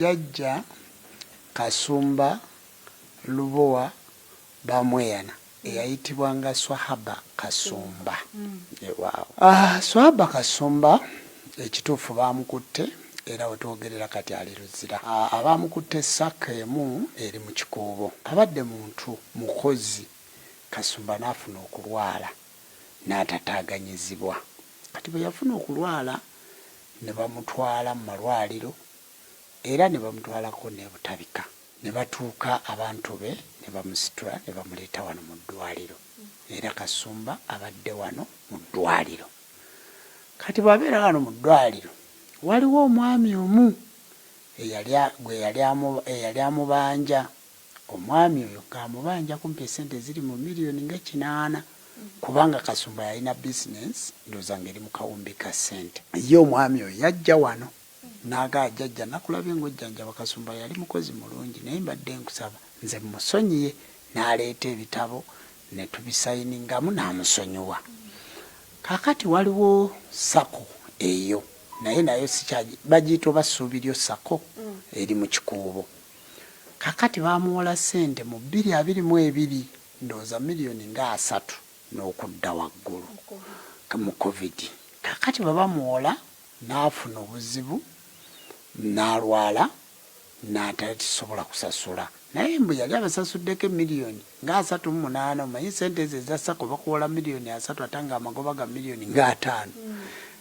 Yajja Kasumba Lubowa bamweyana eyayitibwanga Swahaba Kasumba. Swahaba Kasumba ekituufu bamukutte era wetwogerera kati ali luzira. Abamukutte sakka emu eri mu kikuubo. Abadde muntu mukozi. Kasumba n'afuna okulwala n'atataaganyizibwa. Kati bwe yafuna okulwala ne bamutwala mu malwaliro era ne bamutwalako ne butabika. Ne batuuka abantu be ne bamusitula ne bamuleeta wano mu ddwaliro. Era Kasumba abadde wano mu ddwaliro. Kati bw'abeera wano mu ddwaliro waliwo omwami omu eyali amubanja. Omwami oyo ng'amubanja kumpi esente ziri mu miliyoni nga 8 kubanga Kasumba yalina bizinesi ndowooza ng'eri mu kawumbi ka ssente. Ye omwami oyo yajja wano n'agajjajja nakulabye ng'ojjanjaba Kasumba yali mukozi mulungi naye mbadde nkusaba nze musonyiye n'aleeta ebitabo ne tubisayiningamu n'amusonyiwa. Kaakati waliwo sako eyo nayo bagiyita basuubiryo sako eri mu kikuubo. Kakati bamuwola ssente mu 2022 ndowooza miliyoni nga 3 n'okudda waggulu mu COVID. Kakati bamuwola n'afuna obuzibu n'alwala n'atasobola kusasula. Naye mbu yali abasasuddeko miliyoni nga 38. Omanyi ssente ezo eza sako bakuwola miliyoni 3 ate nga amagoba ga miliyoni nga 5.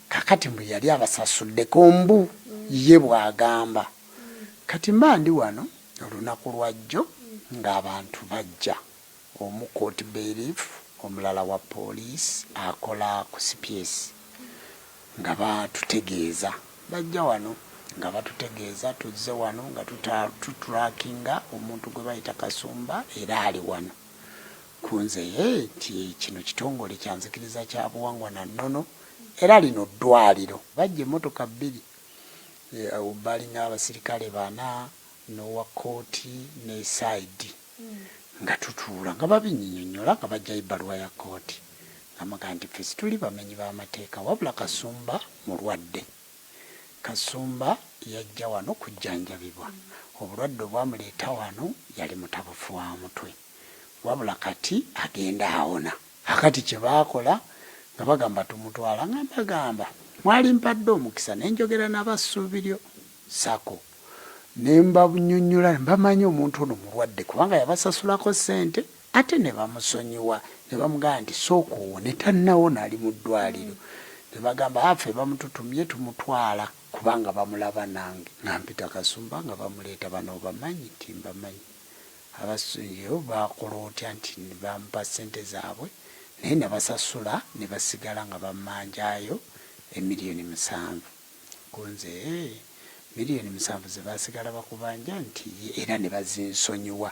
Kakati mbu yali abasasuddeko mbu ye bw'agamba. Kati mba ndi wano olunaku lwajjo ng'abantu bajja. Omu court bailiff, omulala wa poliisi akola ku CPS nga batutegeeza. Bajja wano nga batutegeeza tuzze wano nga tutulakinga omuntu gwe bayita Kasumba era ali wano. Kunze nti kino kitongole kyanzikiriza kya buwangwa na nnono era lino ddwaliro. Bajja emmotoka 2 balina abasirikale 4 n'owa kooti ne saidi nga tutuula nga babinnyonnyola nga bajjayo ebbaluwa ya kooti ng'amaga nti ffe tuli bamenyi b'amateeka wabula Kasumba mulwadde. Kasumba yajja wano kujjanjabibwa. Obulwadde obwamuleeta wano yali mutabufu wa mutwe wabula kati agenda awona. Akati kye baakola nga bagamba tumutwala nga mbagamba mwali mpadde omukisa ne njogera n'abasuubiryo sako ne mbanyonnyola ne bamanya omuntu ono mulwadde kubanga yabasasulako ssente ate ne bamusonyiwa ne bamugamba nti sooka owone tannawona ali mu ddwaliro. Ne bagamba affe bamututumye tumutwala kubanga bamulaba nange nga mpita Kasumba nga bamuleeta bano bamanyi nti mbamanyi. Abasonyiyo bakola otya nti bamupa ssente zaabwe naye ne basasula ne basigala nga bamanjaayo emiliyoni 7. Kunze miliyoni 7 ze basigala bakubanja nti era ne bazinsonyiwa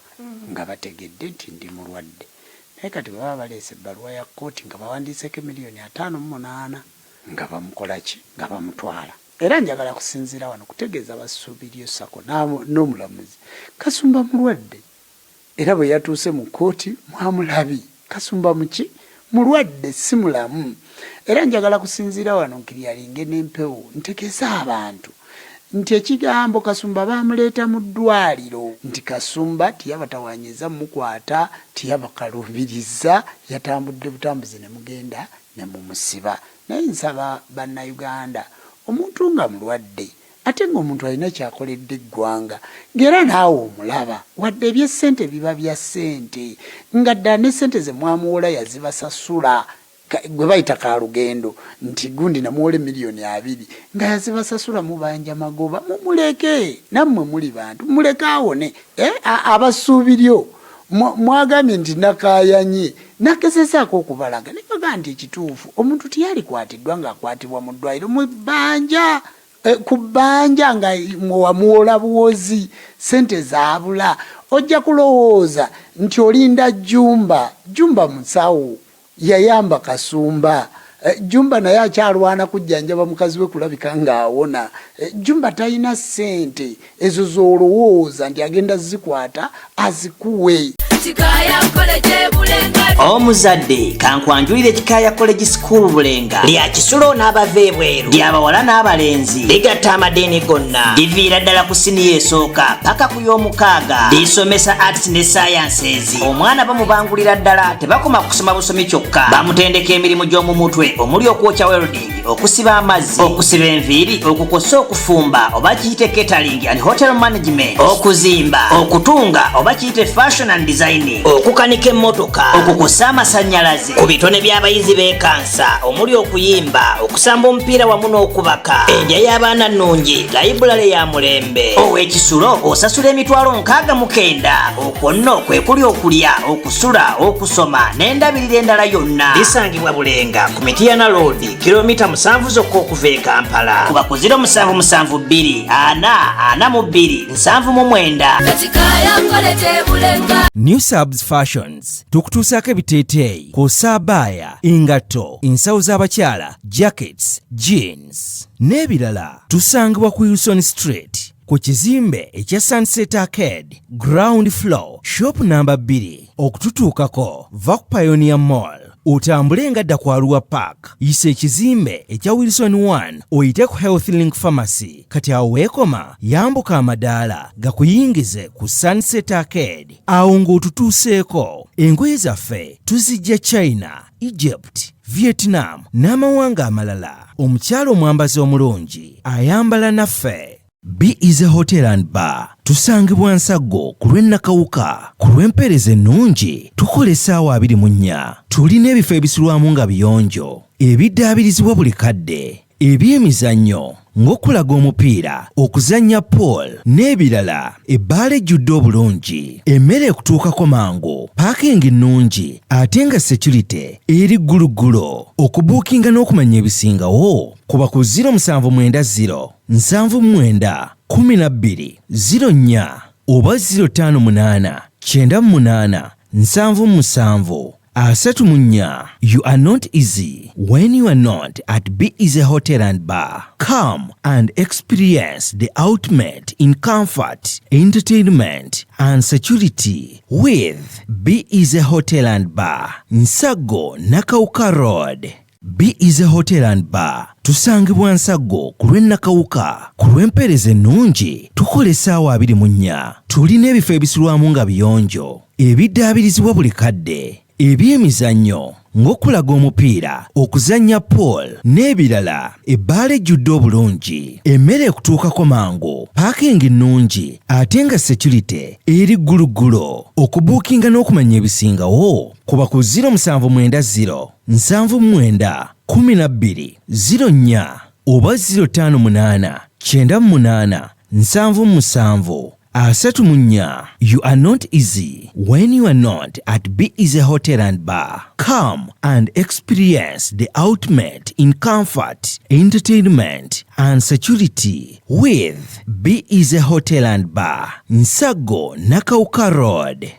nga bategedde nti ndi mulwadde. Naye kati baba baleese ebbaluwa ya kooti nga bawandiiseko miliyoni 58 nga bamukola ki nga bamutwala. Era njagala kusinziira wano kutegeeza basuubiryo sako n'omulamuzi Kasumba mulwadde era bwe yatuuse mu kooti mwamulabi. Kasumba muki mulwadde si mulamu. Era njagala kusinziira wano nkiryalinge n'empewo ntegeeza abantu nti ekigambo Kasumba bamuleeta mu ddwaliro nti Kasumba tiyabatawanyiza mukwata tiyabakalubiriza yatambudde butambuzi ne mugenda ne mumusiba. Naye nsaba bannayuganda omuntu nga mulwadde ate ng'omuntu alina kyakoledde eggwanga ng'era naawe omulaba wadde eby'essente biba bya ssente nga ddala ne ssente ze mwamuwola yazibasasula gwe bayita kalugendo nti gundi namuwola miliyoni 2 nga yazibasasula mubanja magoba mumuleke nammwe muli bantu muleke awone. Abasuubiryo mwagambye nti nakayanye nakesesaako okubalaga ne baga nti ekituufu omuntu tiyali kwatiddwa ng'akwatibwa mu ddwaliro mu bbanja ku bbanja nga wamuwola buwozi ssente zaabula. Ojja kulowooza nti olinda Jumba musawo yayamba Kasumba. Jumba naye akyalwana kujjanjaba mukazi we kulabika ng'awona. Jumba talina ssente ezo z'olowooza nti agenda zikwata azikuwe. omuzadde kankwanjulire Kikaya College School Bulenga lya kisulo n'abava ebweru ly'abawala n'abalenzi ligatta amadeeni gonna liviira ddala ku siniya esooka paka ku y'omukaaga lisomesa arts ne sciences. Omwana bamubangulira ddala tebakoma kusoma busomi kyokka bamutendeka emirimu gy'omu mutwe omuli okwokya welding, okusiba amazzi, okusiba enviiri, okukosa okufumba oba kiyite catering and hotel management, okuzimba, okutunga oba kiyite fashion and designing, okukanika emmotoka, okukosa amasannyalaze, ku bitone by'abayizi b'ekansa omuli okuyimba, okusamba omupiira wamu n'okubaka, endya y'abaana nnungi, library ya mulembe. Ow'ekisulo osasula emitwalo 69. Okwo nno kwe kuli okulya, okusula, okusoma n'endabirira endala yonna. Lisangibwa Bulenga ku Mityana Road, kilomita 7 zokka okuva e Kampala. Kuba ku 0772 442 799. New Subs Fashions tukutuusaako ebiteeteeyi kw'ossa abaya, engatto, ensawo z'abakyala, jackets, jeans n'ebirala. Tusangibwa ku Wilson Street ku kizimbe ekya Sunset Arcade ground floor shop number 2. Okututuukako va ku Pioneer Mall otambule ngadda ku Arua Park, yisa ekizimbe ekya Wilson 1 oyite ku Health Link Pharmacy. Kati awo weekoma yambuka amadaala gakuyingize ku Sunset Arcade. Awo ng'otutuuseeko. Engoye zaffe tuzijja China, Egypt, Vietnam n'amawanga amalala. Omukyala omwambazi omulungi ayambala naffe. Be Easy Hotel and Bar tusangibwa Nsaggo ku lw'Ennakawuka. Ku lw'empeereza ennungi tukola essaawa 24. Tulina ebifo ebisulwamu nga biyonjo, ebiddaabirizibwa buli kadde, ebyemizannyo ng'okulaga omupiira, okuzannya pool n'ebirala. Ebbaala ejjudde obulungi, emmere ekutuukako mangu, paakingi nnungi ate nga security eri gguluggulo. Okubuukinga n'okumanya ebisingawo kuba ku 0790 79 12 04 oba 058 98 77 34. You are not easy when you are not at Be Easy Hotel and Bar. Come and experience the ultimate in comfort, entertainment and security with Be Easy Hotel and Bar, Nsaggo, Nakawuka Road. Be Easy Hotel and Bar tusangibwa Nsaggo ku lw'Ennakawuka. Ku lw'empeereza ennungi tukola essaawa 24. Tulina ebifo ebisulwamu nga biyonjo, ebiddaabirizibwa buli kadde, ebyemizannyo ng'okulaga omupiira, okuzannya pool n'ebirala. Ebbaala ejjudde obulungi, emmere ekutuukako mangu, paakingi nnungi ate nga security eri gguluggulo. Okubuukinga n'okumanya ebisingawo kuba ku 0790 79 12 04 oba 058 98 77 34. You are not easy when you are not at Be Easy Hotel and Bar. Come and experience the ultimate in comfort, entertainment and security with Be Easy Hotel and Bar, Nsaggo, Nakawuka Road.